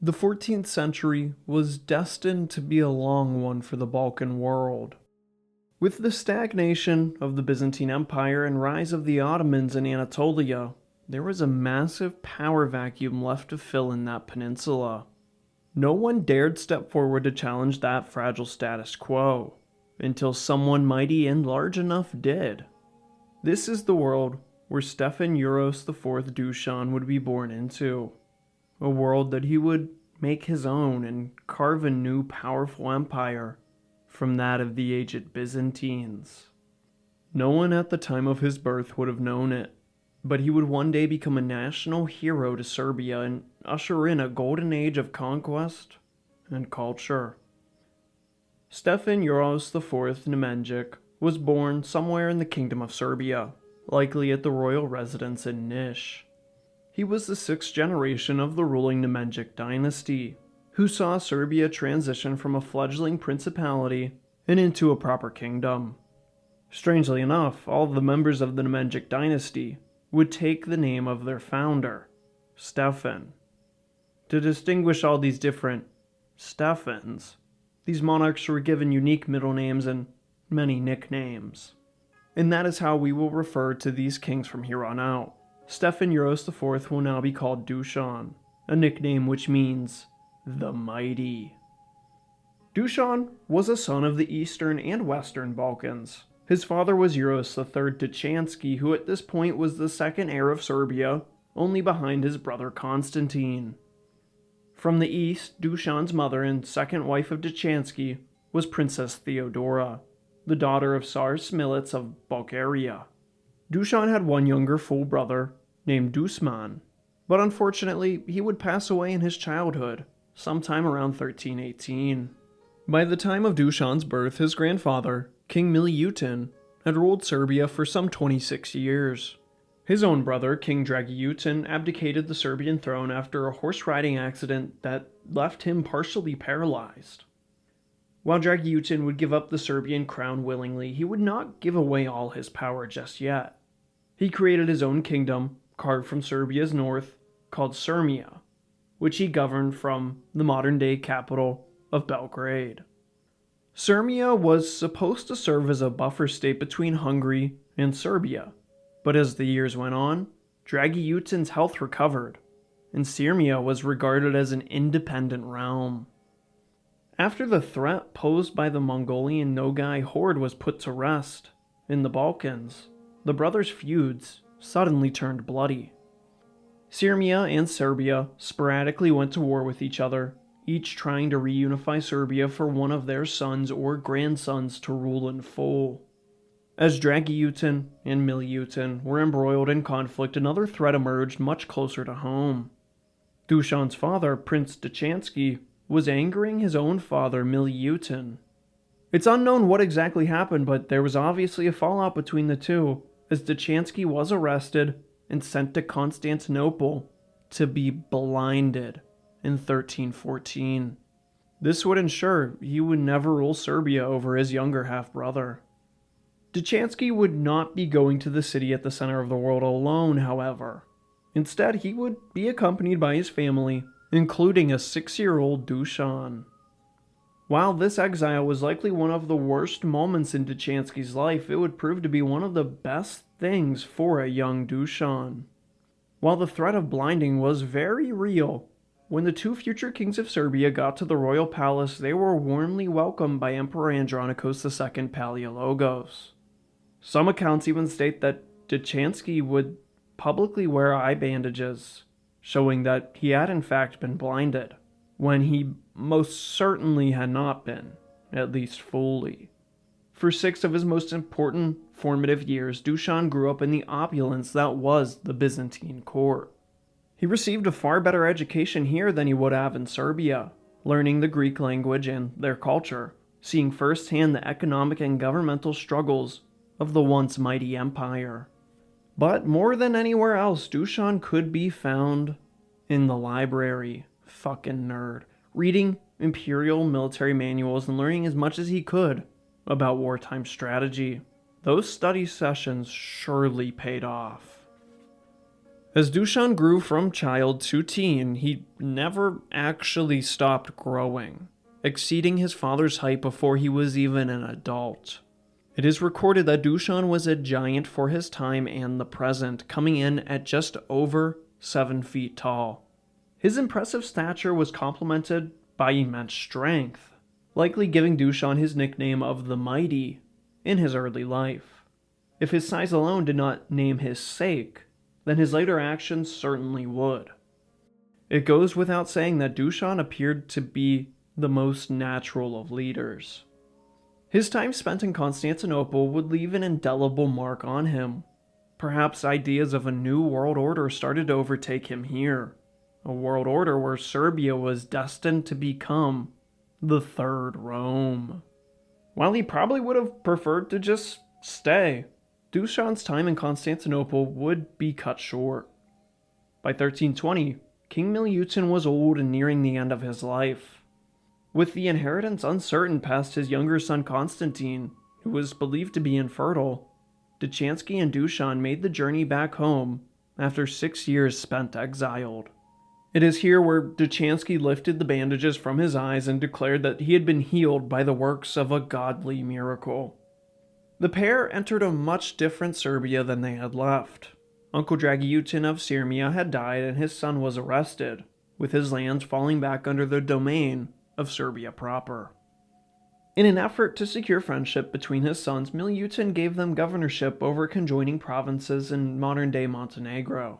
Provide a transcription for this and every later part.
The 14th century was destined to be a long one for the Balkan world. With the stagnation of the Byzantine Empire and rise of the Ottomans in Anatolia, there was a massive power vacuum left to fill in that peninsula. No one dared step forward to challenge that fragile status quo, until someone mighty and large enough did. This is the world where Stefan Euros IV Dušan would be born into. A world that he would make his own and carve a new powerful empire from that of the aged Byzantines. No one at the time of his birth would have known it, but he would one day become a national hero to Serbia and usher in a golden age of conquest and culture. Stefan Euros IV Nemanjic was born somewhere in the Kingdom of Serbia, likely at the royal residence in Niš. He was the sixth generation of the ruling Nemanjic dynasty, who saw Serbia transition from a fledgling principality and into a proper kingdom. Strangely enough, all of the members of the Nemanjic dynasty would take the name of their founder, Stefan. To distinguish all these different Stefans, these monarchs were given unique middle names and many nicknames. And that is how we will refer to these kings from here on out. Stefan Euros IV will now be called Dušan, a nickname which means the mighty. Dušan was a son of the Eastern and Western Balkans. His father was Euros III Decani, who at this point was the second heir of Serbia, only behind his brother Constantine. From the east, Dušan's mother and second wife of Decani was Princess Theodora, the daughter of Tsar Smilets of Bulgaria. Dušan had one younger full brother named Dušman, but unfortunately he would pass away in his childhood, sometime around 1318. By the time of Dušan's birth, his grandfather, King Milutin, had ruled Serbia for some 26 years. His own brother, King Dragutin, abdicated the Serbian throne after a horse-riding accident that left him partially paralyzed. While Dragutin would give up the Serbian crown willingly, he would not give away all his power just yet. He created his own kingdom, carved from Serbia's north, called Sirmia, which he governed from the modern-day capital of Belgrade. Sirmia was supposed to serve as a buffer state between Hungary and Serbia, but as the years went on, Dragutin's health recovered, and Sirmia was regarded as an independent realm. After the threat posed by the Mongolian Nogai horde was put to rest in the Balkans, the brothers' feuds suddenly turned bloody. Sirmia and Serbia sporadically went to war with each other, each trying to reunify Serbia for one of their sons or grandsons to rule in full. As Dragutin and Milutin were embroiled in conflict, another threat emerged much closer to home. Dušan's father, Prince Decani, was angering his own father, Milutin. It's unknown what exactly happened, but there was obviously a fallout between the two, as Decani was arrested and sent to Constantinople to be blinded in 1314. This would ensure he would never rule Serbia over his younger half-brother. Decani would not be going to the city at the center of the world alone, however. Instead, he would be accompanied by his family, including a 6-year-old Dušan. While this exile was likely one of the worst moments in Decani's life, it would prove to be one of the best things for a young Dušan. While the threat of blinding was very real, when the two future kings of Serbia got to the royal palace, they were warmly welcomed by Emperor Andronikos II Palaiologos. Some accounts even state that Decani would publicly wear eye bandages, showing that he had in fact been blinded, when he most certainly had not been, at least fully. For 6 of his most important formative years, Dušan grew up in the opulence that was the Byzantine court. He received a far better education here than he would have in Serbia, learning the Greek language and their culture, seeing firsthand the economic and governmental struggles of the once mighty empire. But more than anywhere else, Dušan could be found in the library, fucking nerd, reading imperial military manuals and learning as much as he could about wartime strategy. Those study sessions surely paid off. As Dušan grew from child to teen, he never actually stopped growing, exceeding his father's height before he was even an adult. It is recorded that Dušan was a giant for his time and the present, coming in at just over 7 feet tall. His impressive stature was complemented by immense strength, likely giving Dušan his nickname of the Mighty in his early life. If his size alone did not name his sake, then his later actions certainly would. It goes without saying that Dušan appeared to be the most natural of leaders. His time spent in Constantinople would leave an indelible mark on him. Perhaps ideas of a new world order started to overtake him here, a world order where Serbia was destined to become the Third Rome. While he probably would have preferred to just stay, Dušan's time in Constantinople would be cut short. By 1320, King Milutin was old and nearing the end of his life. With the inheritance uncertain past his younger son Constantine, who was believed to be infertile, Decani and Dušan made the journey back home after 6 years spent exiled. It is here where Decani lifted the bandages from his eyes and declared that he had been healed by the works of a godly miracle. The pair entered a much different Serbia than they had left. Uncle Dragutin of Sirmia had died and his son was arrested, with his lands falling back under the domain of Serbia proper. In an effort to secure friendship between his sons, Milutin gave them governorship over conjoining provinces in modern-day Montenegro.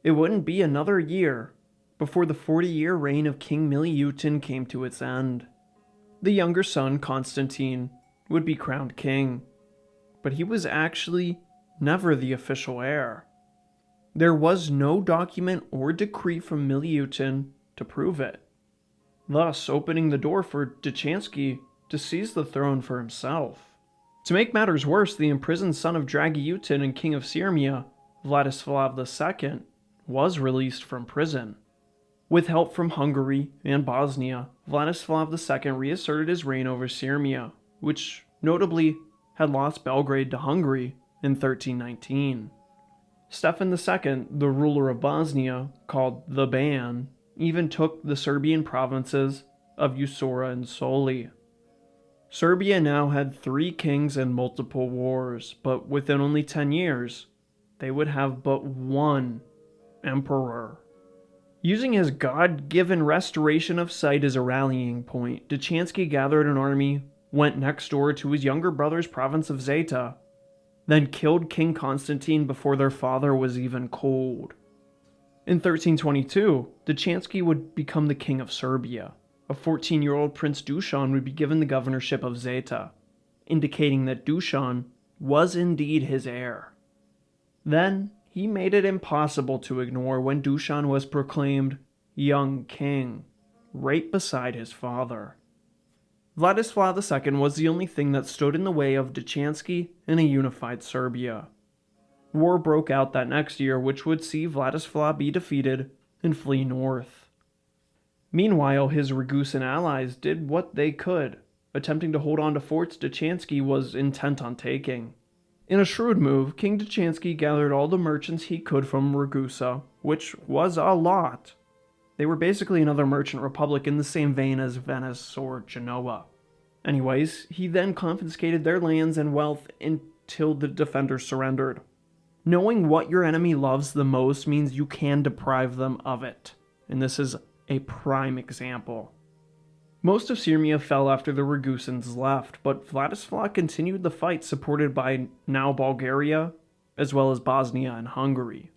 It wouldn't be another year before the 40-year reign of King Milutin came to its end. The younger son, Constantine, would be crowned king, but he was actually never the official heir. There was no document or decree from Milutin to prove it, thus opening the door for Decani to seize the throne for himself. To make matters worse, the imprisoned son of Dragutin and king of Sirmia, Vladislav II, was released from prison. With help from Hungary and Bosnia, Vladislav II reasserted his reign over Sirmia, which notably had lost Belgrade to Hungary in 1319. Stefan II, the ruler of Bosnia, called the Ban, even took the Serbian provinces of Usora and Soli. Serbia now had 3 kings and multiple wars, but within only 10 years, they would have but 1 emperor. Using his God-given restoration of sight as a rallying point, Decani gathered an army, went next door to his younger brother's province of Zeta, then killed King Constantine before their father was even cold. In 1322, Decani would become the king of Serbia. A 14-year-old Prince Dušan would be given the governorship of Zeta, indicating that Dušan was indeed his heir. Then, he made it impossible to ignore when Dušan was proclaimed young king, right beside his father. Vladislav II was the only thing that stood in the way of Decani and a unified Serbia. War broke out that next year, which would see Vladislav be defeated and flee north. Meanwhile, his Ragusan allies did what they could, attempting to hold on to forts Decani was intent on taking. In a shrewd move, King Decani gathered all the merchants he could from Ragusa, which was a lot. They were basically another merchant republic in the same vein as Venice or Genoa. Anyways, he then confiscated their lands and wealth until the defenders surrendered. Knowing what your enemy loves the most means you can deprive them of it, and this is a prime example. Most of Sirmia fell after the Ragusans left, but Vladislav continued the fight supported by now Bulgaria, as well as Bosnia and Hungary.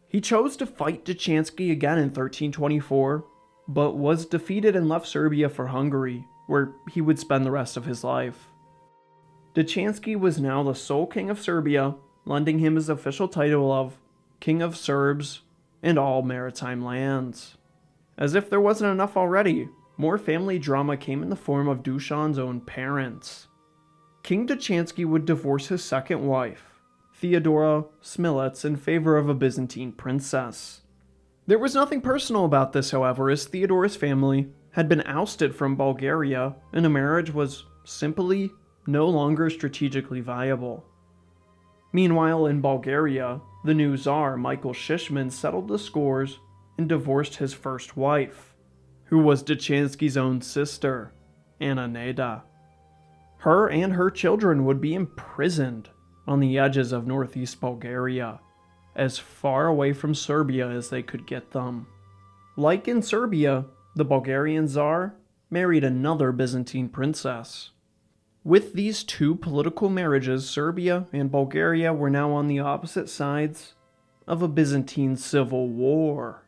He chose to fight Decani again in 1324, but was defeated and left Serbia for Hungary, where he would spend the rest of his life. Decani was now the sole king of Serbia, lending him his official title of King of Serbs and all maritime lands. As if there wasn't enough already, more family drama came in the form of Dušan's own parents. King Decani would divorce his second wife, Theodora Smilets, in favor of a Byzantine princess. There was nothing personal about this, however, as Theodora's family had been ousted from Bulgaria and a marriage was simply no longer strategically viable. Meanwhile, in Bulgaria, the new Tsar, Michael Shishman, settled the scores and divorced his first wife, who was Decani's own sister, Anna Neda. Her and her children would be imprisoned on the edges of northeast Bulgaria, as far away from Serbia as they could get them. Like in Serbia, the Bulgarian Tsar married another Byzantine princess. With these two political marriages, Serbia and Bulgaria were now on the opposite sides of a Byzantine civil war.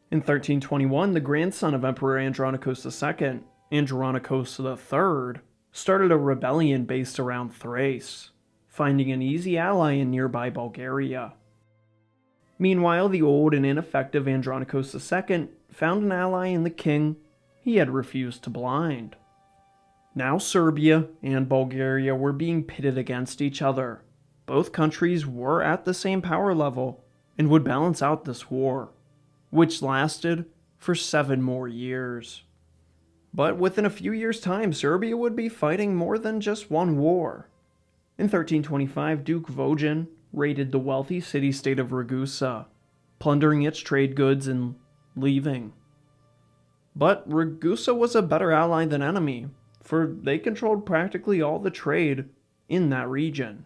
In 1321, the grandson of Emperor Andronikos II, Andronikos III, started a rebellion based around Thrace, finding an easy ally in nearby Bulgaria. Meanwhile, the old and ineffective Andronikos II found an ally in the king he had refused to blind. Now Serbia and Bulgaria were being pitted against each other. Both countries were at the same power level and would balance out this war, which lasted for 7 more years. But within a few years' time, Serbia would be fighting more than just one war. In 1325, Duke Vojan raided the wealthy city-state of Ragusa, plundering its trade goods and leaving. But Ragusa was a better ally than enemy, for they controlled practically all the trade in that region.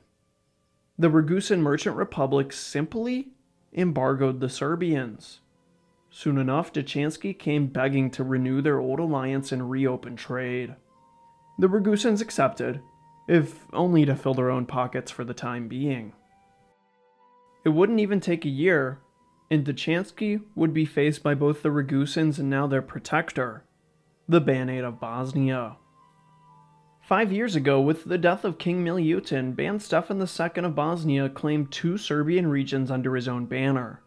The Ragusan Merchant Republic simply embargoed the Serbians. Soon enough, Decani came begging to renew their old alliance and reopen trade. The Ragusans accepted, if only to fill their own pockets for the time being. It wouldn't even take a year, and Decani would be faced by both the Ragusans and now their protector, the Banate of Bosnia. 5 years ago, with the death of King Milutin, Ban Stefan II of Bosnia claimed 2 Serbian regions under his own banner,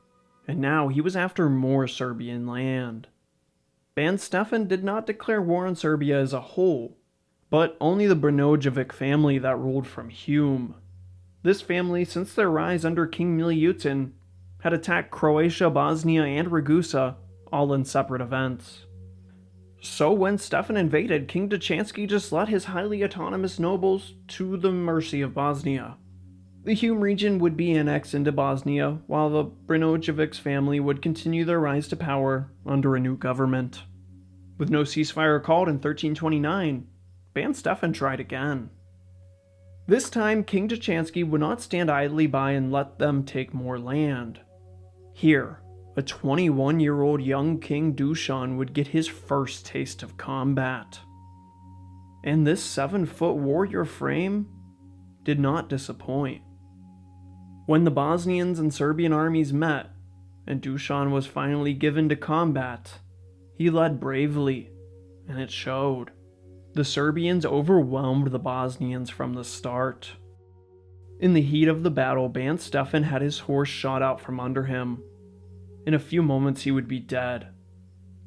and now he was after more Serbian land. Ban Stefan did not declare war on Serbia as a whole, but only the Brnojevic family that ruled from Hume. This family, since their rise under King Milutin, had attacked Croatia, Bosnia, and Ragusa, all in separate events. So when Stefan invaded, King Decani just let his highly autonomous nobles to the mercy of Bosnia. The Hume region would be annexed into Bosnia, while the Brnojevic family would continue their rise to power under a new government. With no ceasefire called in 1329, Ban Stefan tried again. This time, King Decani would not stand idly by and let them take more land. Here, a 21-year-old young King Dušan would get his first taste of combat. And this 7-foot warrior frame did not disappoint. When the Bosnians and Serbian armies met, and Dušan was finally given to combat, he led bravely, and it showed. The Serbians overwhelmed the Bosnians from the start. In the heat of the battle, Ban Stefan had his horse shot out from under him. In a few moments he would be dead.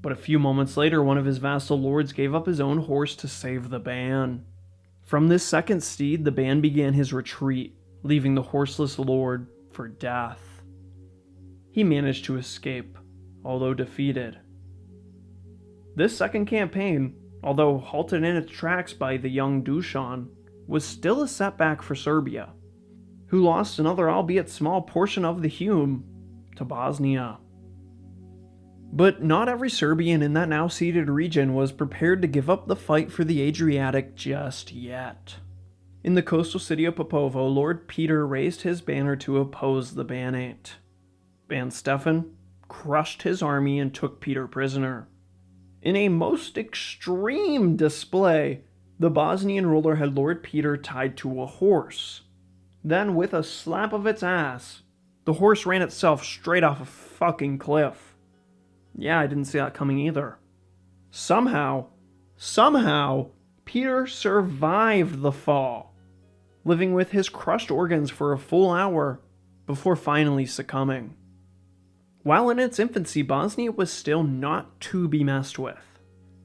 But a few moments later, one of his vassal lords gave up his own horse to save the Ban. From this second steed, the Ban began his retreat, leaving the horseless lord for death. He managed to escape, although defeated. This second campaign, although halted in its tracks by the young Dušan, was still a setback for Serbia, who lost another albeit small portion of the Hume to Bosnia. But not every Serbian in that now ceded region was prepared to give up the fight for the Adriatic just yet. In the coastal city of Popovo, Lord Peter raised his banner to oppose the Banate. Ban Stefan crushed his army and took Peter prisoner. In a most extreme display, the Bosnian ruler had Lord Peter tied to a horse. Then, with a slap of its ass, the horse ran itself straight off a fucking cliff. Yeah, I didn't see that coming either. Somehow, Peter survived the fall, living with his crushed organs for a full hour before finally succumbing. While in its infancy, Bosnia was still not to be messed with,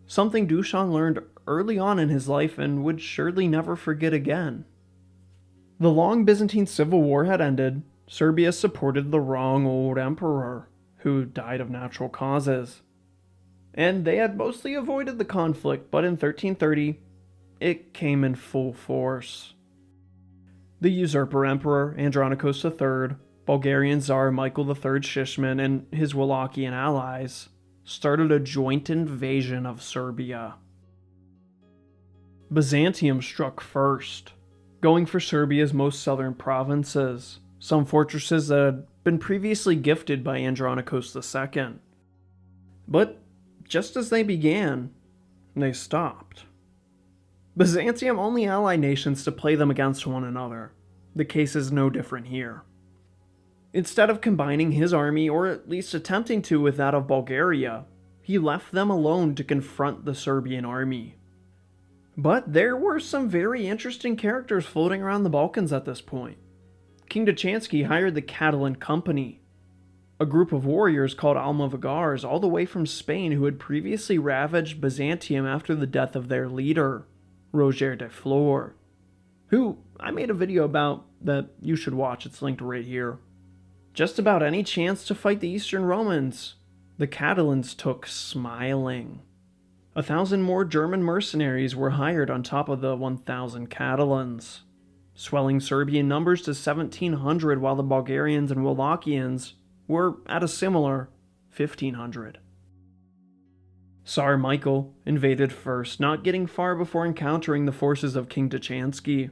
something Dušan learned early on in his life and would surely never forget again. The long Byzantine civil war had ended. Serbia supported the wrong old emperor, who died of natural causes. And they had mostly avoided the conflict, but in 1330, it came in full force. The usurper emperor Andronikos III, Bulgarian Tsar Michael III Shishman, and his Wallachian allies started a joint invasion of Serbia. Byzantium struck first, going for Serbia's most southern provinces, some fortresses that had been previously gifted by Andronikos II. But just as they began, they stopped. Byzantium only allied nations to play them against one another. The case is no different here. Instead of combining his army, or at least attempting to, with that of Bulgaria, he left them alone to confront the Serbian army. But there were some very interesting characters floating around the Balkans at this point. King Decani hired the Catalan Company, a group of warriors called Almogavars all the way from Spain who had previously ravaged Byzantium after the death of their leader, Roger de Flor, who I made a video about that you should watch, it's linked right here. Just about any chance to fight the Eastern Romans, the Catalans took smiling. 1,000 more German mercenaries were hired on top of the 1,000 Catalans, swelling Serbian numbers to 1,700 while the Bulgarians and Wallachians were at a similar 1,500. Tsar Michael invaded first, not getting far before encountering the forces of King Decani.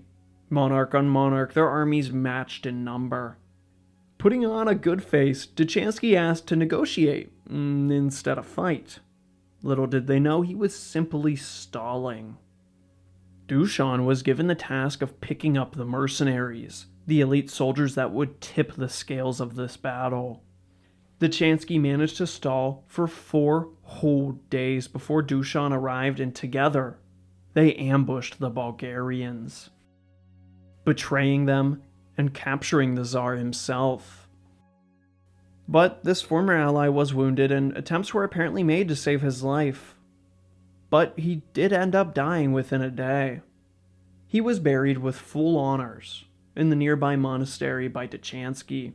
Monarch on monarch, their armies matched in number. Putting on a good face, Decani asked to negotiate instead of fight. Little did they know he was simply stalling. Dušan was given the task of picking up the mercenaries, the elite soldiers that would tip the scales of this battle. Decani managed to stall for 4 whole days before Dušan arrived, and together they ambushed the Bulgarians, betraying them and capturing the Tsar himself. But this former ally was wounded, and attempts were apparently made to save his life. But he did end up dying within a day. He was buried with full honors in the nearby monastery by Decani.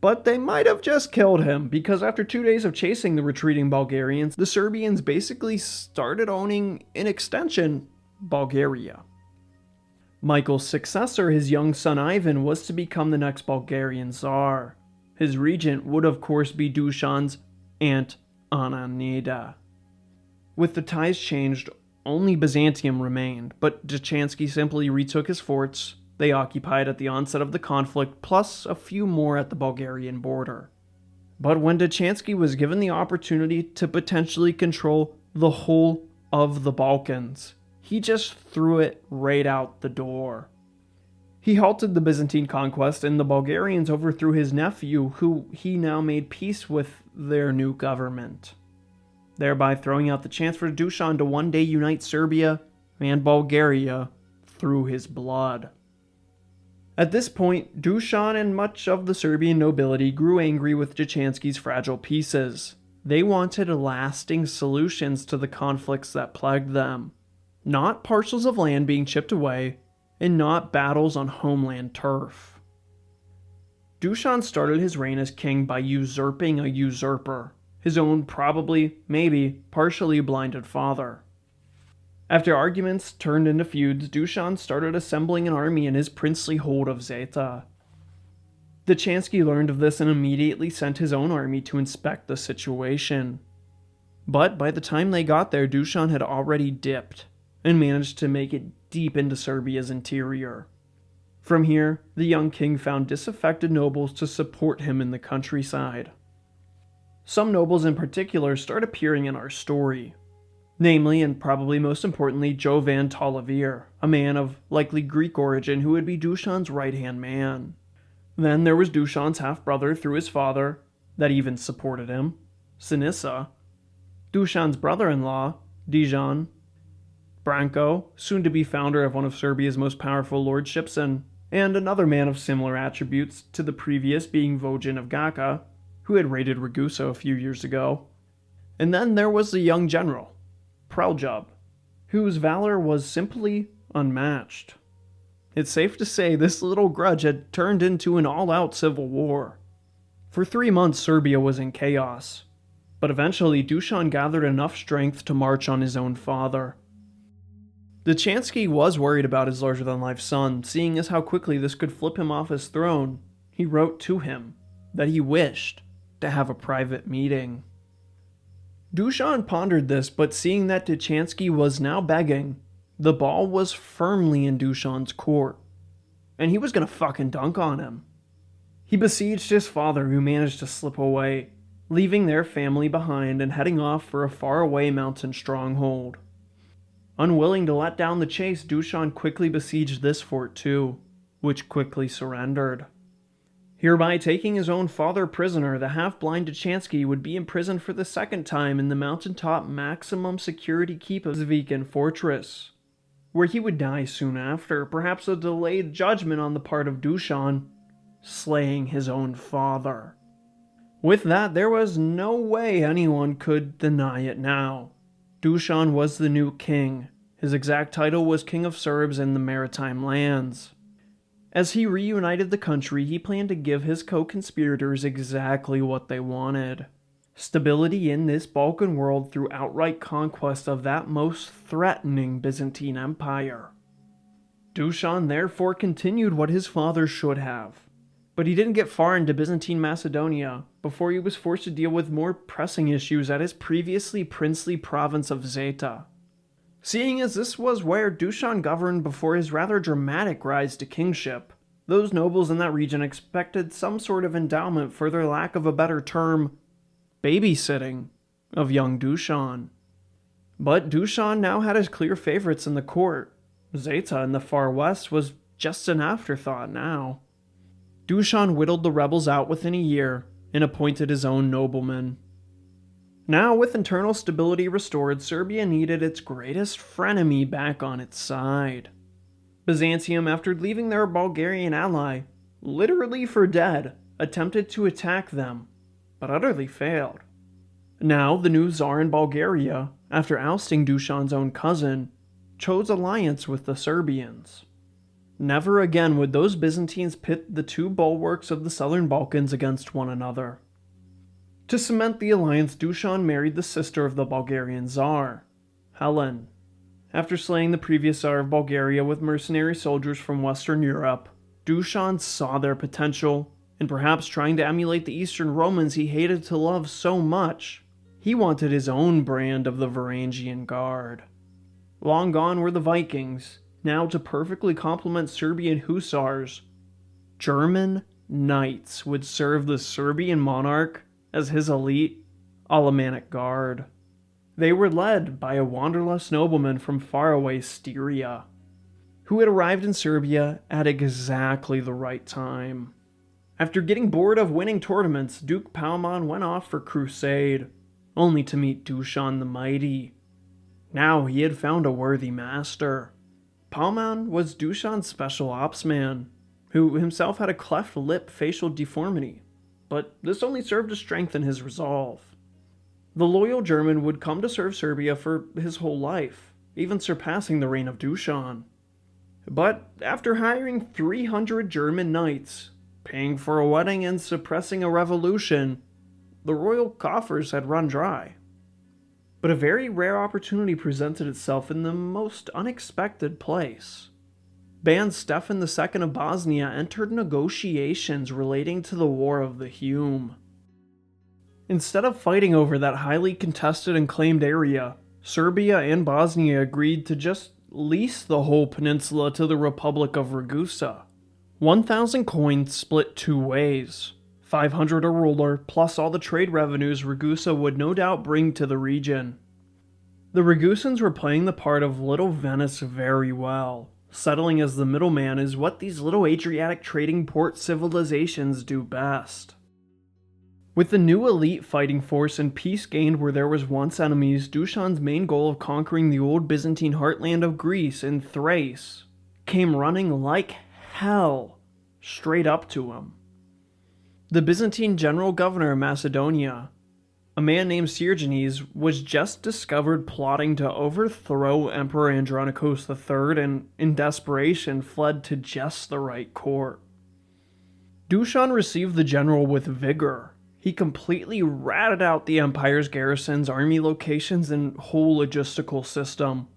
But they might have just killed him, because after 2 days of chasing the retreating Bulgarians, the Serbians basically started owning, in extension, Bulgaria. Michael's successor, his young son Ivan, was to become the next Bulgarian Tsar. His regent would of course be Dušan's aunt Ananida. With the ties changed, only Byzantium remained, but Decani simply retook his forts they occupied at the onset of the conflict, plus a few more at the Bulgarian border. But when Decani was given the opportunity to potentially control the whole of the Balkans, he just threw it right out the door. He halted the Byzantine conquest, and the Bulgarians overthrew his nephew, who he now made peace with their new government, thereby throwing out the chance for Dušan to one day unite Serbia and Bulgaria through his blood. At this point, Dušan and much of the Serbian nobility grew angry with Decani's fragile pieces. They wanted lasting solutions to the conflicts that plagued them, not parcels of land being chipped away, and not battles on homeland turf. Dušan started his reign as king by usurping a usurper, his own probably, maybe, partially blinded father. After arguments turned into feuds, Dušan started assembling an army in his princely hold of Zeta. Decani learned of this and immediately sent his own army to inspect the situation. But by the time they got there, Dušan had already dipped and managed to make it deep into Serbia's interior. From here, the young king found disaffected nobles to support him in the countryside. Some nobles in particular start appearing in our story. Namely, and probably most importantly, Jovan Talavir, a man of likely Greek origin who would be Dušan's right-hand man. Then there was Dušan's half-brother through his father, that even supported him, Sinisa, Dušan's brother-in-law, Dejan, Branko, soon to be founder of one of Serbia's most powerful lordships, and another man of similar attributes to the previous, being Vojin of Gaka, who had raided Ragusa a few years ago. And then there was the young general, Praljub, whose valor was simply unmatched. It's safe to say this little grudge had turned into an all-out civil war. For 3 months Serbia was in chaos, but eventually Dušan gathered enough strength to march on his own father. Decani was worried about his larger-than-life son, seeing as how quickly this could flip him off his throne. He wrote to him that he wished to have a private meeting. Dušan pondered this, but seeing that Decani was now begging, the ball was firmly in Dušan's court, and he was gonna fucking dunk on him. He besieged his father, who managed to slip away, leaving their family behind and heading off for a faraway mountain stronghold. Unwilling to let down the chase, Dušan quickly besieged this fort too, which quickly surrendered. Hereby taking his own father prisoner, the half-blind Decani would be imprisoned for the second time in the mountaintop maximum security keep of Zviken fortress, where he would die soon after, perhaps a delayed judgment on the part of Dušan, slaying his own father. With that, there was no way anyone could deny it now. Dušan was the new king. His exact title was King of Serbs in the Maritime Lands. As he reunited the country, he planned to give his co-conspirators exactly what they wanted: stability in this Balkan world through outright conquest of that most threatening Byzantine Empire. Dušan therefore continued what his father should have, but he didn't get far into Byzantine Macedonia before he was forced to deal with more pressing issues at his previously princely province of Zeta. Seeing as this was where Dušan governed before his rather dramatic rise to kingship, those nobles in that region expected some sort of endowment for their lack of a better term, babysitting, of young Dušan. But Dušan now had his clear favorites in the court. Zeta in the far west was just an afterthought now. Dušan whittled the rebels out within a year and appointed his own noblemen. Now, with internal stability restored, Serbia needed its greatest frenemy back on its side. Byzantium, after leaving their Bulgarian ally, literally for dead, attempted to attack them, but utterly failed. Now, the new Tsar in Bulgaria, after ousting Dušan's own cousin, chose alliance with the Serbians. Never again would those Byzantines pit the two bulwarks of the southern Balkans against one another. To cement the alliance, Dušan married the sister of the Bulgarian Tsar, Helen. After slaying the previous Tsar of Bulgaria with mercenary soldiers from Western Europe, Dušan saw their potential, and perhaps trying to emulate the Eastern Romans he hated to love so much, he wanted his own brand of the Varangian Guard. Long gone were the Vikings. Now, to perfectly complement Serbian hussars, German knights would serve the Serbian monarch as his elite Alemannic guard. They were led by a wanderlust nobleman from faraway Styria, who had arrived in Serbia at exactly the right time. After getting bored of winning tournaments, Duke Palman went off for Crusade, only to meet Dušan the Mighty. Now he had found a worthy master. Palman was Dušan's special ops man, who himself had a cleft lip facial deformity, but this only served to strengthen his resolve. The loyal German would come to serve Serbia for his whole life, even surpassing the reign of Dušan. But after hiring 300 German knights, paying for a wedding and suppressing a revolution, the royal coffers had run dry. But a very rare opportunity presented itself in the most unexpected place. Ban Stefan II of Bosnia entered negotiations relating to the War of the Hume. Instead of fighting over that highly contested and claimed area, Serbia and Bosnia agreed to just lease the whole peninsula to the Republic of Ragusa. 1,000 coins split two ways. 500 a ruler, plus all the trade revenues Ragusa would no doubt bring to the region. The Ragusans were playing the part of Little Venice very well. Settling as the middleman is what these little Adriatic trading port civilizations do best. With the new elite fighting force and peace gained where there was once enemies, Dušan's main goal of conquering the old Byzantine heartland of Greece and Thrace came running like hell straight up to him. The Byzantine general governor of Macedonia, a man named Originz, was just discovered plotting to overthrow Emperor Andronikos III and, in desperation, fled to just the right court. Dušan received the general with vigor. He completely ratted out the empire's garrisons, army locations, and whole logistical system.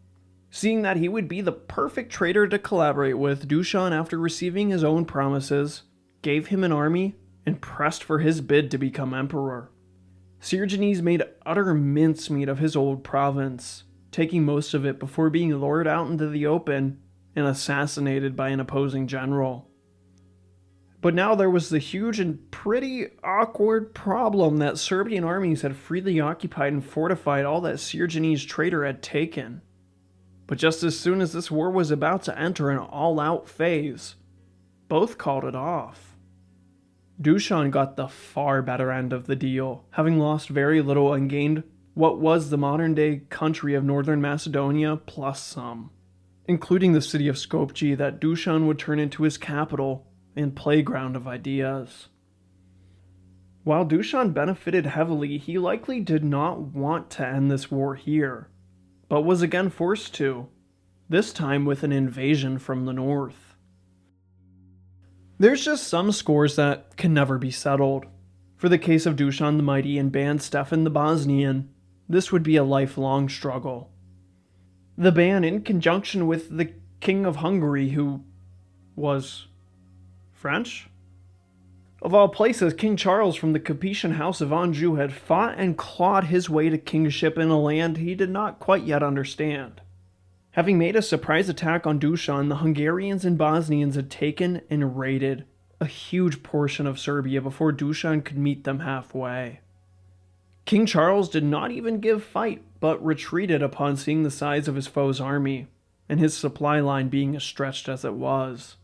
Seeing that he would be the perfect traitor to collaborate with, Dušan, after receiving his own promises, gave him an army and pressed for his bid to become emperor. Originz made utter mincemeat of his old province, taking most of it before being lured out into the open and assassinated by an opposing general. But now there was the huge and pretty awkward problem that Serbian armies had freely occupied and fortified all that Originz traitor had taken. But just as soon as this war was about to enter an all-out phase, both called it off. Dušan got the far better end of the deal, having lost very little and gained what was the modern-day country of northern Macedonia plus some, including the city of Skopje that Dušan would turn into his capital and playground of ideas. While Dušan benefited heavily, he likely did not want to end this war here, but was again forced to, this time with an invasion from the north. There's just some scores that can never be settled. For the case of Dušan the Mighty and Ban Stefan the Bosnian, this would be a lifelong struggle. The Ban, in conjunction with the King of Hungary, who was French? Of all places, King Charles from the Capetian House of Anjou had fought and clawed his way to kingship in a land he did not quite yet understand. Having made a surprise attack on Dušan, the Hungarians and Bosnians had taken and raided a huge portion of Serbia before Dušan could meet them halfway. King Charles did not even give fight, but retreated upon seeing the size of his foe's army, and his supply line being as stretched as it was.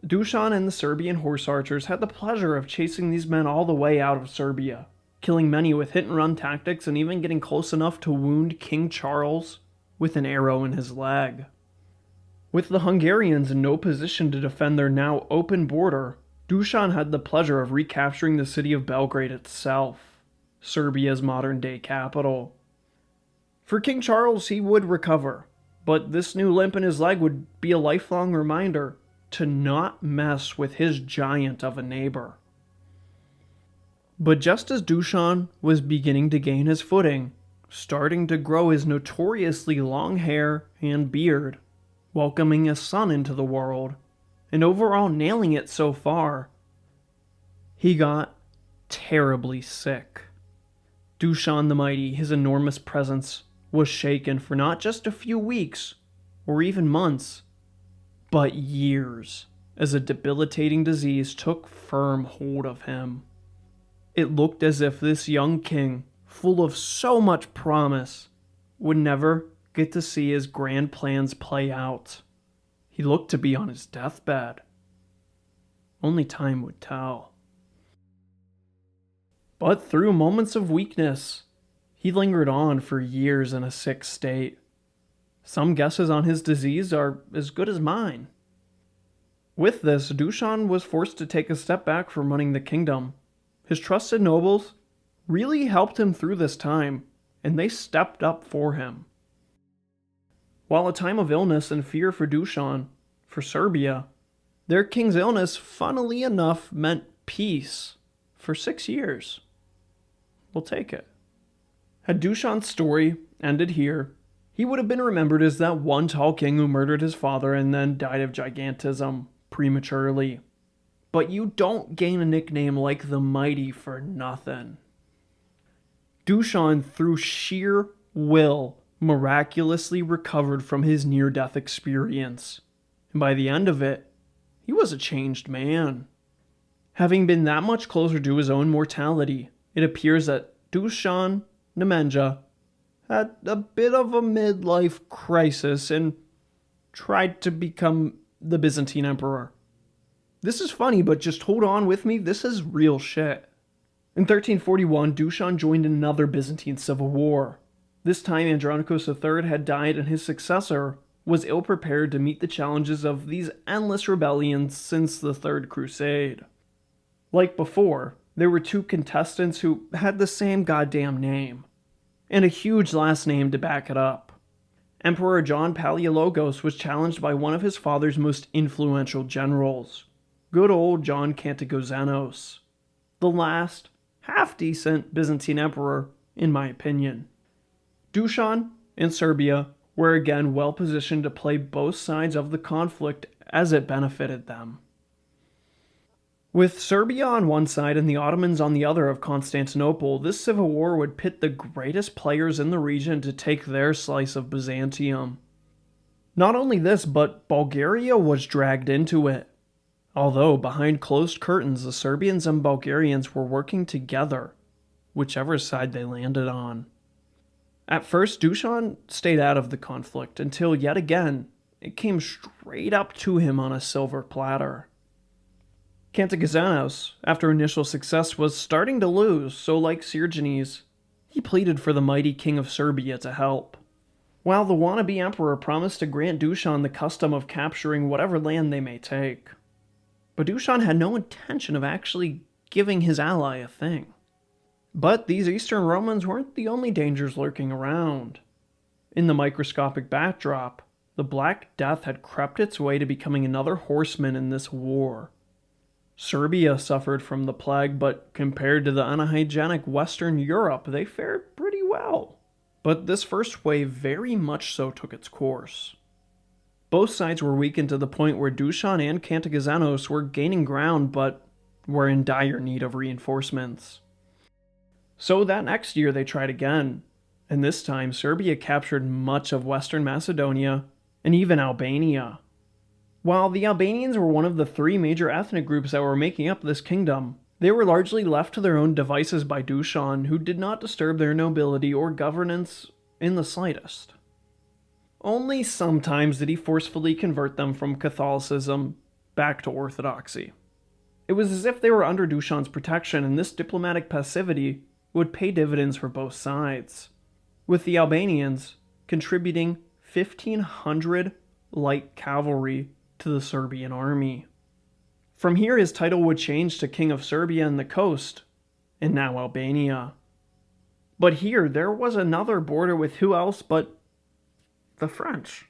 Dušan and the Serbian horse archers had the pleasure of chasing these men all the way out of Serbia, killing many with hit-and-run tactics and even getting close enough to wound King Charles with an arrow in his leg. With the Hungarians in no position to defend their now open border, Dušan had the pleasure of recapturing the city of Belgrade itself, Serbia's modern-day capital. For King Charles, he would recover, but this new limp in his leg would be a lifelong reminder to not mess with his giant of a neighbor. But just as Dušan was beginning to gain his footing, starting to grow his notoriously long hair and beard, welcoming a son into the world, and overall nailing it so far, he got terribly sick. Dušan the Mighty, his enormous presence, was shaken for not just a few weeks, or even months, but years, as a debilitating disease took firm hold of him. It looked as if this young king, full of so much promise, would never get to see his grand plans play out. He looked to be on his deathbed. Only time would tell. But through moments of weakness, he lingered on for years in a sick state. Some guesses on his disease are as good as mine. With this, Dušan was forced to take a step back from running the kingdom. His trusted nobles really helped him through this time, and they stepped up for him. While a time of illness and fear for Dušan, for Serbia, their king's illness, funnily enough, meant peace for 6 years. We'll take it. Had Dušan's story ended here, he would have been remembered as that one tall king who murdered his father and then died of gigantism prematurely. But you don't gain a nickname like the Mighty for nothing. Dušan, through sheer will, miraculously recovered from his near-death experience, and by the end of it, he was a changed man. Having been that much closer to his own mortality, it appears that Dušan Nemenja had a bit of a midlife crisis and tried to become the Byzantine emperor. This is funny, but just hold on with me, this is real shit. In 1341, Dušan joined another Byzantine civil war. This time Andronicus III had died and his successor was ill-prepared to meet the challenges of these endless rebellions since the Third Crusade. Like before, there were two contestants who had the same goddamn name, and a huge last name to back it up. Emperor John Palaiologos was challenged by one of his father's most influential generals, good old John Kantagozenos, the last, half-decent Byzantine emperor, in my opinion. Dušan and Serbia were again well positioned to play both sides of the conflict as it benefited them. With Serbia on one side and the Ottomans on the other of Constantinople, this civil war would pit the greatest players in the region to take their slice of Byzantium. Not only this, but Bulgaria was dragged into it. Although behind closed curtains, the Serbians and Bulgarians were working together, whichever side they landed on. At first, Dušan stayed out of the conflict until yet again it came straight up to him on a silver platter. Cantagizanos, after initial success, was starting to lose, so like Sergenes, he pleaded for the mighty king of Serbia to help. While the wannabe emperor promised to grant Dušan the custom of capturing whatever land they may take. But Dušan had no intention of actually giving his ally a thing. But these Eastern Romans weren't the only dangers lurking around. In the microscopic backdrop, the Black Death had crept its way to becoming another horseman in this war. Serbia suffered from the plague, but compared to the unhygienic Western Europe, they fared pretty well. But this first wave very much so took its course. Both sides were weakened to the point where Dušan and Cantagizanos were gaining ground, but were in dire need of reinforcements. So that next year they tried again, and this time Serbia captured much of Western Macedonia and even Albania. While the Albanians were one of the three major ethnic groups that were making up this kingdom, they were largely left to their own devices by Dušan, who did not disturb their nobility or governance in the slightest. Only sometimes did he forcefully convert them from Catholicism back to Orthodoxy. It was as if they were under Dušan's protection, and this diplomatic passivity would pay dividends for both sides, with the Albanians contributing 1,500 light cavalry to the Serbian army. From here, his title would change to King of Serbia and the coast, and now Albania. But here, there was another border with who else but the French.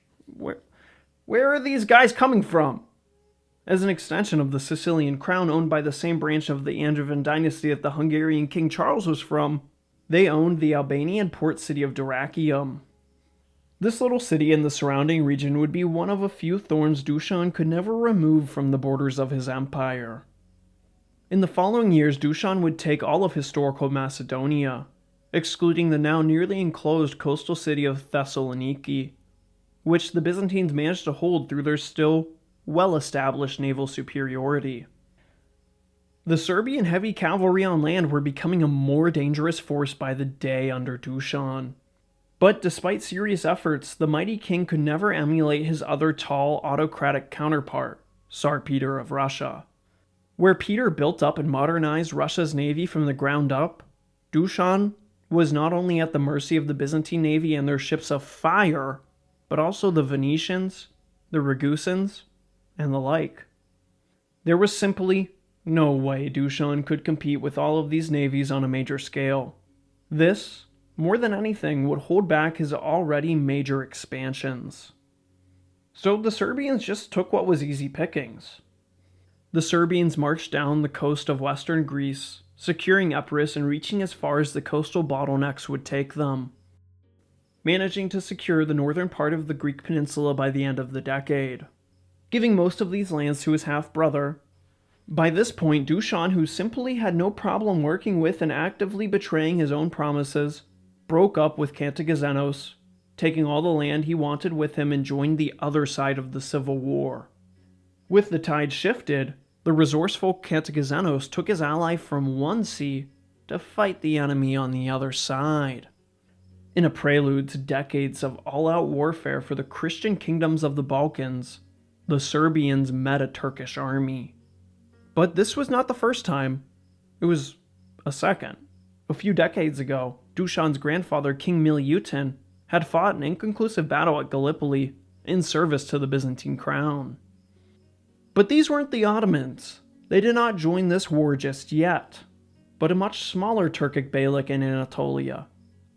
Where are these guys coming from? As an extension of the Sicilian crown owned by the same branch of the Angevin dynasty that the Hungarian King Charles was from, they owned the Albanian port city of Dyrrhachium. This little city and the surrounding region would be one of a few thorns Dušan could never remove from the borders of his empire. In the following years, Dušan would take all of historical Macedonia, excluding the now nearly enclosed coastal city of Thessaloniki, which the Byzantines managed to hold through their still well-established naval superiority. The Serbian heavy cavalry on land were becoming a more dangerous force by the day under Dušan. But despite serious efforts, the mighty king could never emulate his other tall, autocratic counterpart, Tsar Peter of Russia. Where Peter built up and modernized Russia's navy from the ground up, Dušan was not only at the mercy of the Byzantine navy and their ships of fire, but also the Venetians, the Ragusans, and the like. There was simply no way Dušan could compete with all of these navies on a major scale. This, more than anything, would hold back his already major expansions. So the Serbians just took what was easy pickings. The Serbians marched down the coast of western Greece, securing Epirus and reaching as far as the coastal bottlenecks would take them, managing to secure the northern part of the Greek peninsula by the end of the decade, giving most of these lands to his half-brother. By this point, Dušan, who simply had no problem working with and actively betraying his own promises, broke up with Cantagizanos, taking all the land he wanted with him, and joined the other side of the civil war. With the tide shifted, the resourceful Cantagizanos took his ally from one sea to fight the enemy on the other side. In a prelude to decades of all-out warfare for the Christian kingdoms of the Balkans, the Serbians met a Turkish army. But this was not the first time. It was a second. A few decades ago, Dušan's grandfather, King Milutin, had fought an inconclusive battle at Gallipoli in service to the Byzantine crown. But these weren't the Ottomans. They did not join this war just yet, but a much smaller Turkic beylik in Anatolia,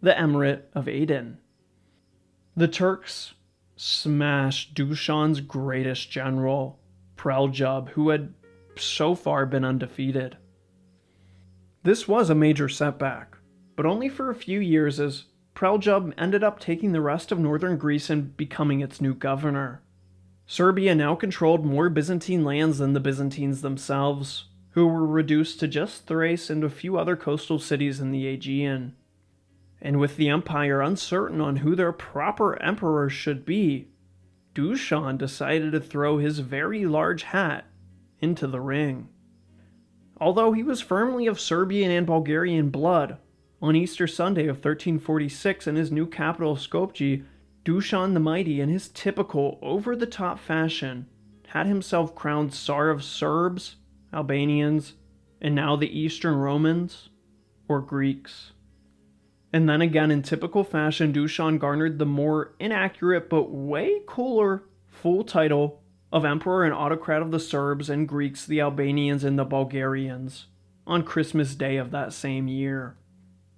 the Emirate of Aden. The Turks smashed Dušan's greatest general, Preljub, who had so far been undefeated. This was a major setback, but only for a few years, as Preljub ended up taking the rest of northern Greece and becoming its new governor. Serbia now controlled more Byzantine lands than the Byzantines themselves, who were reduced to just Thrace and a few other coastal cities in the Aegean. And with the empire uncertain on who their proper emperor should be, Dušan decided to throw his very large hat into the ring. Although he was firmly of Serbian and Bulgarian blood, on Easter Sunday of 1346 in his new capital Skopje, Dušan the Mighty, in his typical over-the-top fashion, had himself crowned Tsar of Serbs, Albanians, and now the Eastern Romans, or Greeks. And then again, in typical fashion, Dušan garnered the more inaccurate but way cooler full title of Emperor and Autocrat of the Serbs and Greeks, the Albanians, and the Bulgarians, on Christmas Day of that same year.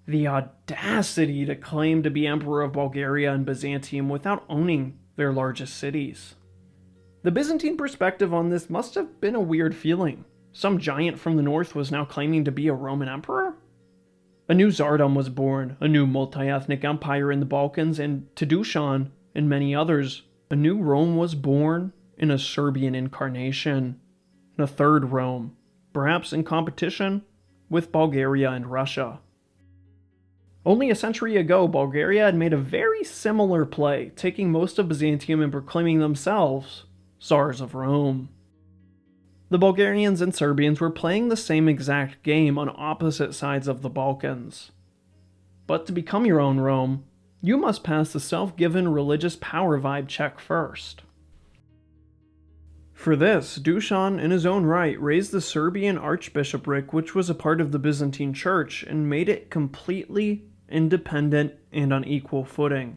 The audacity to claim to be Emperor of Bulgaria and Byzantium without owning their largest cities. The Byzantine perspective on this must have been a weird feeling. Some giant from the north was now claiming to be a Roman emperor? A new Tsardom was born, a new multi-ethnic empire in the Balkans, and to Dušan and many others, a new Rome was born in a Serbian incarnation. And a third Rome, perhaps in competition with Bulgaria and Russia. Only a century ago, Bulgaria had made a very similar play, taking most of Byzantium and proclaiming themselves Tsars of Rome. The Bulgarians and Serbians were playing the same exact game on opposite sides of the Balkans. But to become your own Rome, you must pass the self-given religious power vibe check first. For this, Dušan, in his own right, raised the Serbian archbishopric, which was a part of the Byzantine Church, and made it completely independent and on equal footing.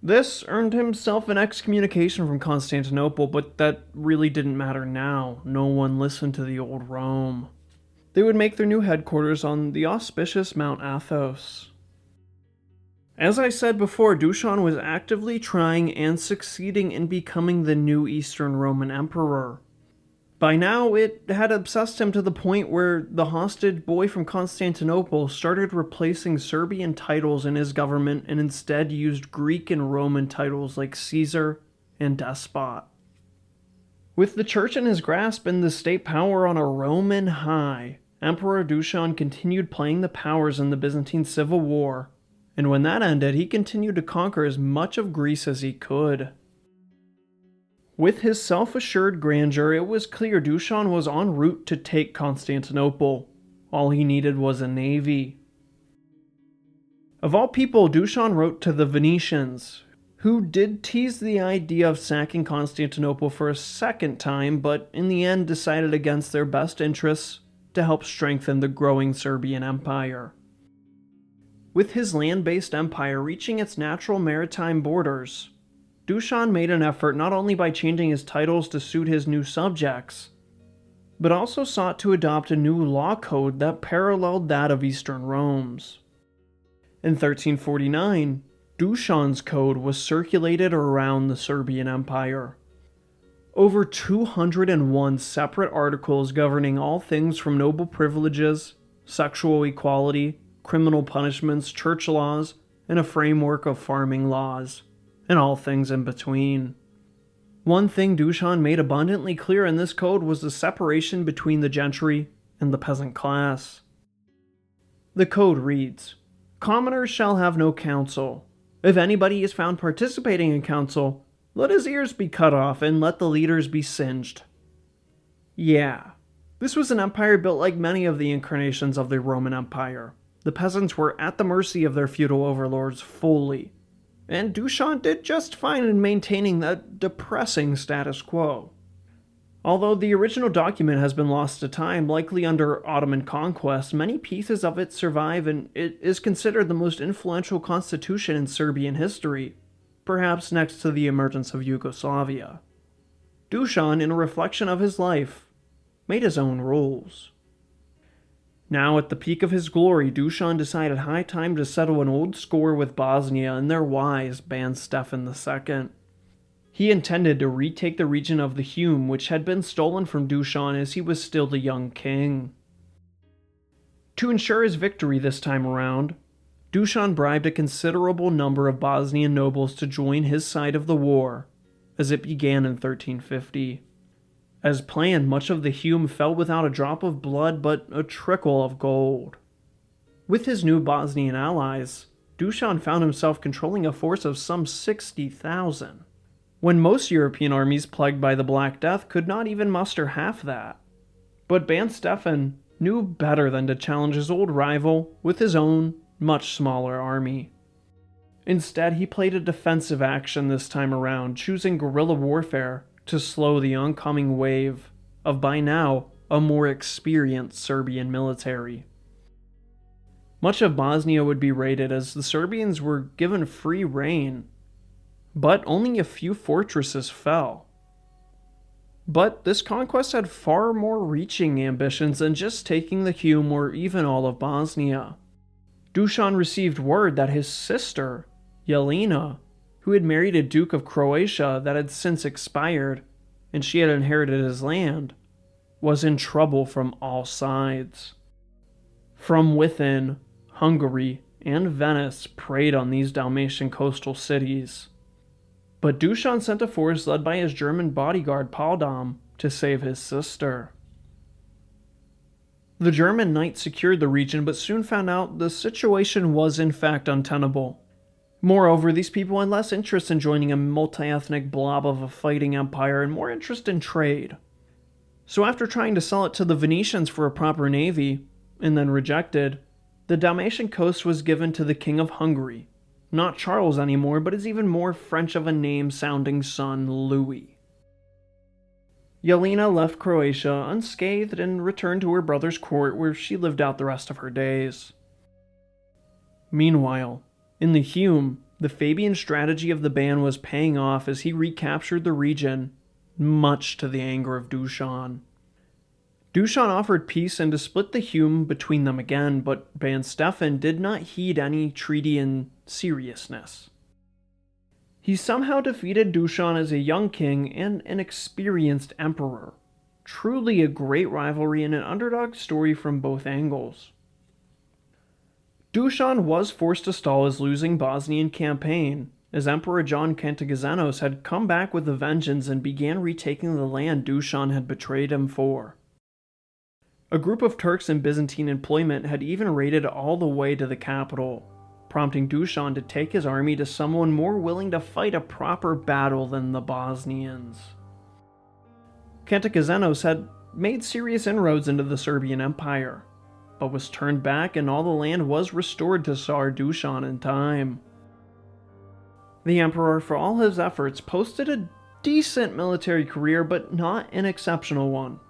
This earned himself an excommunication from Constantinople, but that really didn't matter now. No one listened to the old Rome. They would make their new headquarters on the auspicious Mount Athos. As I said before, Dušan was actively trying and succeeding in becoming the new Eastern Roman Emperor. By now, it had obsessed him to the point where the hostage boy from Constantinople started replacing Serbian titles in his government and instead used Greek and Roman titles like Caesar and Despot. With the church in his grasp and the state power on a Roman high, Emperor Dušan continued playing the powers in the Byzantine Civil War, and when that ended, he continued to conquer as much of Greece as he could. With his self-assured grandeur, it was clear Dušan was en route to take Constantinople. All he needed was a navy. Of all people, Dušan wrote to the Venetians, who did tease the idea of sacking Constantinople for a second time, but in the end decided against their best interests to help strengthen the growing Serbian Empire. With his land-based empire reaching its natural maritime borders, Dušan made an effort not only by changing his titles to suit his new subjects, but also sought to adopt a new law code that paralleled that of Eastern Rome's. In 1349, Dušan's code was circulated around the Serbian Empire. Over 201 separate articles governing all things from noble privileges, sexual equality, criminal punishments, church laws, and a framework of farming laws, and all things in between. One thing Dušan made abundantly clear in this code was the separation between the gentry and the peasant class. The code reads, "Commoners shall have no counsel. If anybody is found participating in counsel, let his ears be cut off and let the leaders be singed." Yeah, this was an empire built like many of the incarnations of the Roman Empire. The peasants were at the mercy of their feudal overlords fully. And Dušan did just fine in maintaining that depressing status quo. Although the original document has been lost to time, likely under Ottoman conquest, many pieces of it survive and it is considered the most influential constitution in Serbian history, perhaps next to the emergence of Yugoslavia. Dušan, in a reflection of his life, made his own rules. Now, at the peak of his glory, Dušan decided high time to settle an old score with Bosnia and their wise Ban Stefan II. He intended to retake the region of the Hume, which had been stolen from Dušan as he was still the young king. To ensure his victory this time around, Dušan bribed a considerable number of Bosnian nobles to join his side of the war, as it began in 1350. As planned, much of the Hume fell without a drop of blood but a trickle of gold. With his new Bosnian allies, Dušan found himself controlling a force of some 60,000, when most European armies plagued by the Black Death could not even muster half that. But Ban Stefan knew better than to challenge his old rival with his own, much smaller army. Instead, he played a defensive action this time around, choosing guerrilla warfare to slow the oncoming wave of, by now, a more experienced Serbian military. Much of Bosnia would be raided as the Serbians were given free rein, but only a few fortresses fell. But this conquest had far more reaching ambitions than just taking the Hume or even all of Bosnia. Dušan received word that his sister, Jelena, who had married a Duke of Croatia that had since expired, and she had inherited his land, was in trouble from all sides. From within, Hungary and Venice preyed on these Dalmatian coastal cities. But Dušan sent a force led by his German bodyguard Paldam to save his sister. The German knights secured the region but soon found out the situation was in fact untenable. Moreover, these people had less interest in joining a multi-ethnic blob of a fighting empire and more interest in trade. So after trying to sell it to the Venetians for a proper navy, and then rejected, the Dalmatian coast was given to the King of Hungary. Not Charles anymore, but his even more French of a name sounding son, Louis. Jelena left Croatia unscathed and returned to her brother's court where she lived out the rest of her days. Meanwhile, in the Hume, the Fabian strategy of the Ban was paying off as he recaptured the region, much to the anger of Dušan. Dušan offered peace and to split the Hume between them again, but Ban Stefan did not heed any treaty in seriousness. He somehow defeated Dušan as a young king and an experienced emperor. Truly a great rivalry and an underdog story from both angles. Dušan was forced to stall his losing Bosnian campaign, as Emperor John Kantagezenos had come back with a vengeance and began retaking the land Dušan had betrayed him for. A group of Turks in Byzantine employment had even raided all the way to the capital, prompting Dušan to take his army to someone more willing to fight a proper battle than the Bosnians. Kantagezenos had made serious inroads into the Serbian Empire, but was turned back and all the land was restored to Tsar Dušan in time. The emperor, for all his efforts, posted a decent military career, but not an exceptional one.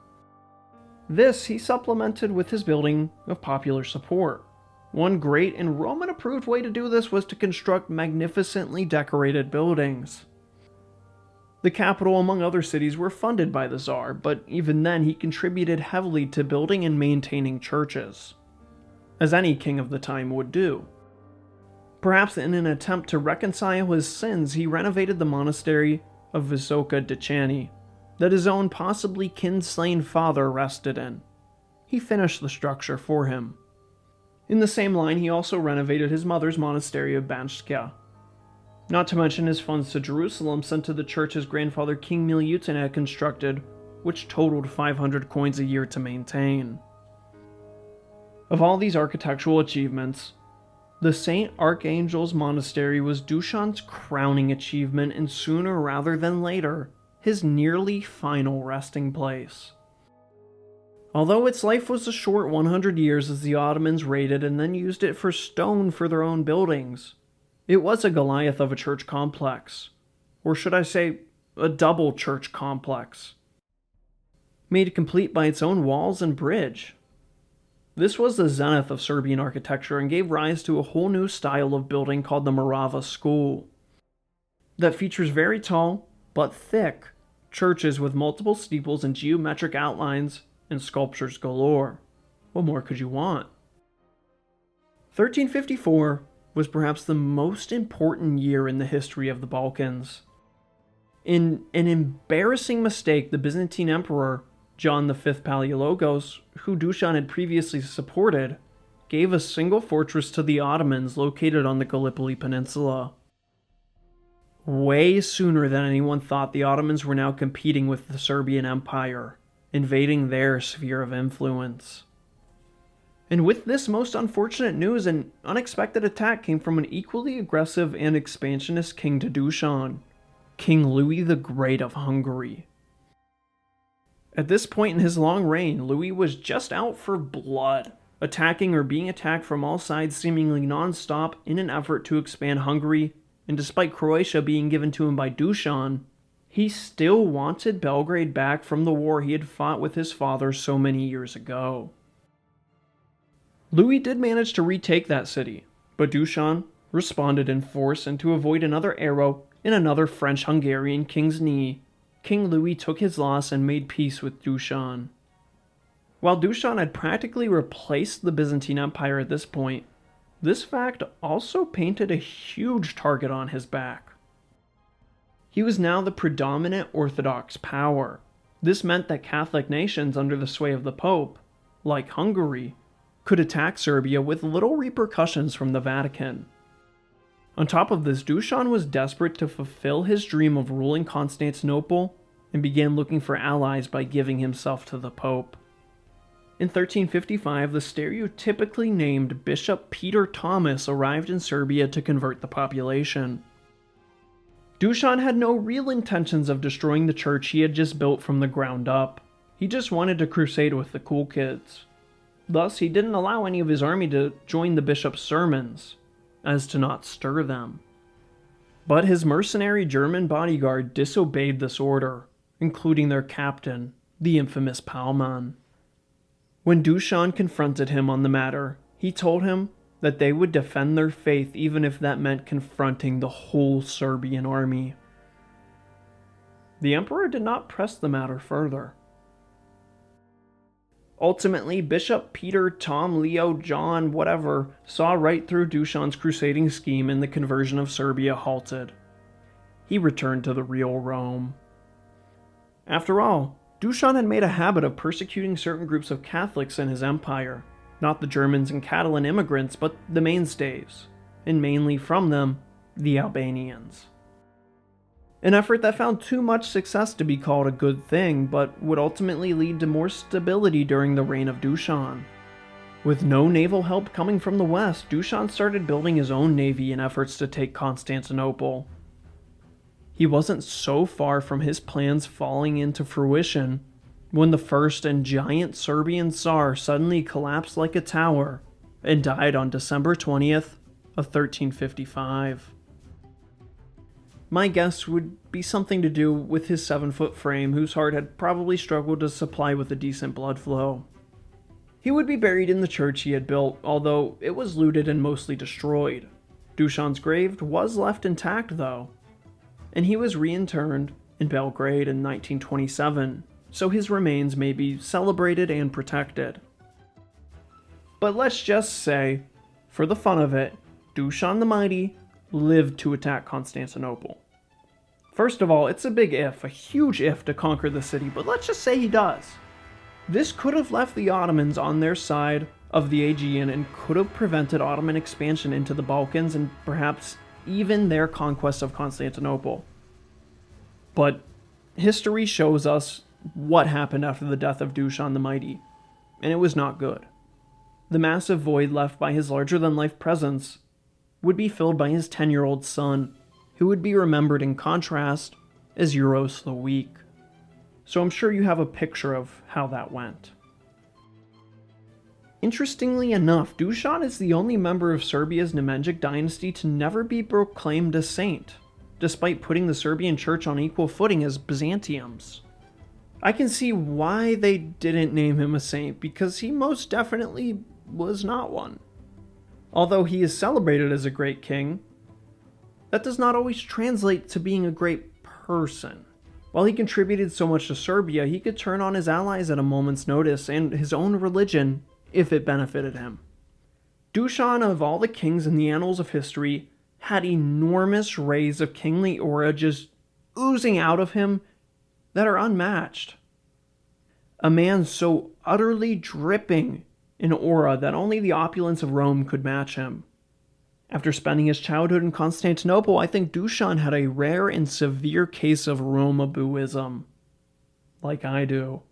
This he supplemented with his building of popular support. One great and Roman-approved way to do this was to construct magnificently decorated buildings. The capital, among other cities, were funded by the Tsar, but even then he contributed heavily to building and maintaining churches, as any king of the time would do. Perhaps in an attempt to reconcile his sins, he renovated the monastery of Visoka Decani, that his own possibly kin-slain father rested in. He finished the structure for him. In the same line, he also renovated his mother's monastery of Banjska. Not to mention his funds to Jerusalem sent to the church his grandfather King Milutin had constructed, which totaled 500 coins a year to maintain. Of all these architectural achievements, the St. Archangel's Monastery was Dušan's crowning achievement and sooner rather than later, his nearly final resting place. Although its life was a short 100 years as the Ottomans raided and then used it for stone for their own buildings, it was a Goliath of a church complex, or should I say, a double church complex, made complete by its own walls and bridge. This was the zenith of Serbian architecture and gave rise to a whole new style of building called the Morava School, that features very tall, but thick, churches with multiple steeples and geometric outlines and sculptures galore. What more could you want? 1354 was perhaps the most important year in the history of the Balkans. In an embarrassing mistake, the Byzantine Emperor, John V Palaiologos, who Dušan had previously supported, gave a single fortress to the Ottomans located on the Gallipoli Peninsula. Way sooner than anyone thought, the Ottomans were now competing with the Serbian Empire, invading their sphere of influence. And with this most unfortunate news, an unexpected attack came from an equally aggressive and expansionist king to Dušan, King Louis the Great of Hungary. At this point in his long reign, Louis was just out for blood, attacking or being attacked from all sides seemingly non-stop in an effort to expand Hungary, and despite Croatia being given to him by Dušan, he still wanted Belgrade back from the war he had fought with his father so many years ago. Louis did manage to retake that city, but Dušan responded in force, and to avoid another arrow in another French-Hungarian king's knee, King Louis took his loss and made peace with Dušan. While Dušan had practically replaced the Byzantine Empire at this point, this fact also painted a huge target on his back. He was now the predominant Orthodox power. This meant that Catholic nations under the sway of the Pope, like Hungary, could attack Serbia with little repercussions from the Vatican. On top of this, Dušan was desperate to fulfill his dream of ruling Constantinople and began looking for allies by giving himself to the Pope. In 1355, the stereotypically named Bishop Peter Thomas arrived in Serbia to convert the population. Dušan had no real intentions of destroying the church he had just built from the ground up. He just wanted to crusade with the cool kids. Thus, he didn't allow any of his army to join the bishop's sermons, as to not stir them. But his mercenary German bodyguard disobeyed this order, including their captain, the infamous Palman. When Dušan confronted him on the matter, he told him that they would defend their faith even if that meant confronting the whole Serbian army. The emperor did not press the matter further. Ultimately, Bishop Peter, Tom, Leo, John, whatever, saw right through Dušan's crusading scheme, and the conversion of Serbia halted. He returned to the real Rome. After all, Dušan had made a habit of persecuting certain groups of Catholics in his empire, not the Germans and Catalan immigrants, but the mainstays, and mainly from them, the Albanians. An effort that found too much success to be called a good thing, but would ultimately lead to more stability during the reign of Dušan. With no naval help coming from the west, Dušan started building his own navy in efforts to take Constantinople. He wasn't so far from his plans falling into fruition when the first and giant Serbian Tsar suddenly collapsed like a tower and died on December 20th of 1355. My guess would be something to do with his 7-foot frame, whose heart had probably struggled to supply with a decent blood flow. He would be buried in the church he had built, although it was looted and mostly destroyed. Dušan's grave was left intact though, and he was reinterred in Belgrade in 1927, so his remains may be celebrated and protected. But let's just say, for the fun of it, Dušan the Mighty lived to attack Constantinople. First of all, it's a big if, a huge if to conquer the city, but let's just say he does. This could have left the Ottomans on their side of the Aegean and could have prevented Ottoman expansion into the Balkans and perhaps even their conquest of Constantinople. But history shows us what happened after the death of Dušan the Mighty, and it was not good. The massive void left by his larger-than-life presence would be filled by his 10-year-old son, who would be remembered in contrast as Euros the Weak. So I'm sure you have a picture of how that went. Interestingly enough, Dušan is the only member of Serbia's Nemanjic dynasty to never be proclaimed a saint, despite putting the Serbian church on equal footing as Byzantium's. I can see why they didn't name him a saint, because he most definitely was not one. Although he is celebrated as a great king, that does not always translate to being a great person. While he contributed so much to Serbia, he could turn on his allies at a moment's notice and his own religion if it benefited him. Dušan, of all the kings in the annals of history, had enormous rays of kingly aura just oozing out of him that are unmatched. A man so utterly dripping an aura that only the opulence of Rome could match him. After spending his childhood in Constantinople, I think Dušan had a rare and severe case of Romabuism. Like I do.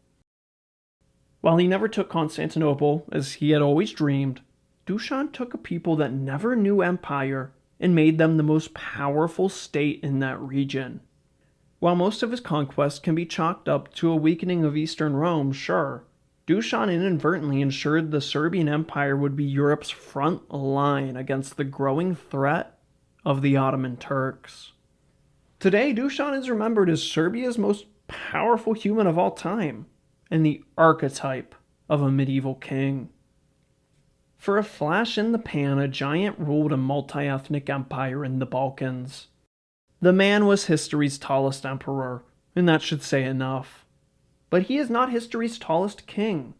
While he never took Constantinople, as he had always dreamed, Dušan took a people that never knew empire and made them the most powerful state in that region. While most of his conquests can be chalked up to a weakening of Eastern Rome, sure, Dušan inadvertently ensured the Serbian Empire would be Europe's front line against the growing threat of the Ottoman Turks. Today, Dušan is remembered as Serbia's most powerful human of all time, and the archetype of a medieval king. For a flash in the pan, a giant ruled a multi-ethnic empire in the Balkans. The man was history's tallest emperor, and that should say enough. But he is not history's tallest king.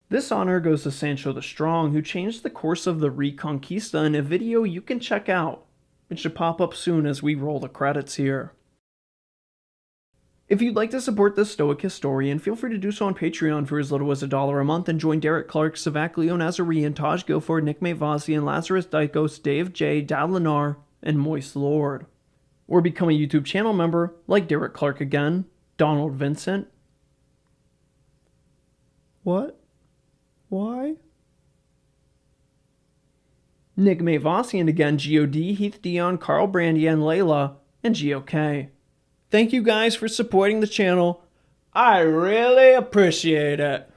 This honor goes to Sancho the Strong, who changed the course of the Reconquista in a video you can check out. It should pop up soon as we roll the credits here. If you'd like to support this Stoic historian, feel free to do so on Patreon for as little as $1 a month and join Derek Clark, Savak Leo Nazarian, Taj Guilford, Nick Mavasian, Lazarus Dykos, Dave J, Dad Lenar, and Moist Lord. Or become a YouTube channel member like Derek Clark again, Donald Vincent. What? Why? Nick Mavasian again, God, Heath Dion, Carl Brandy, and Layla, and GOK. Thank you guys for supporting the channel. I really appreciate it.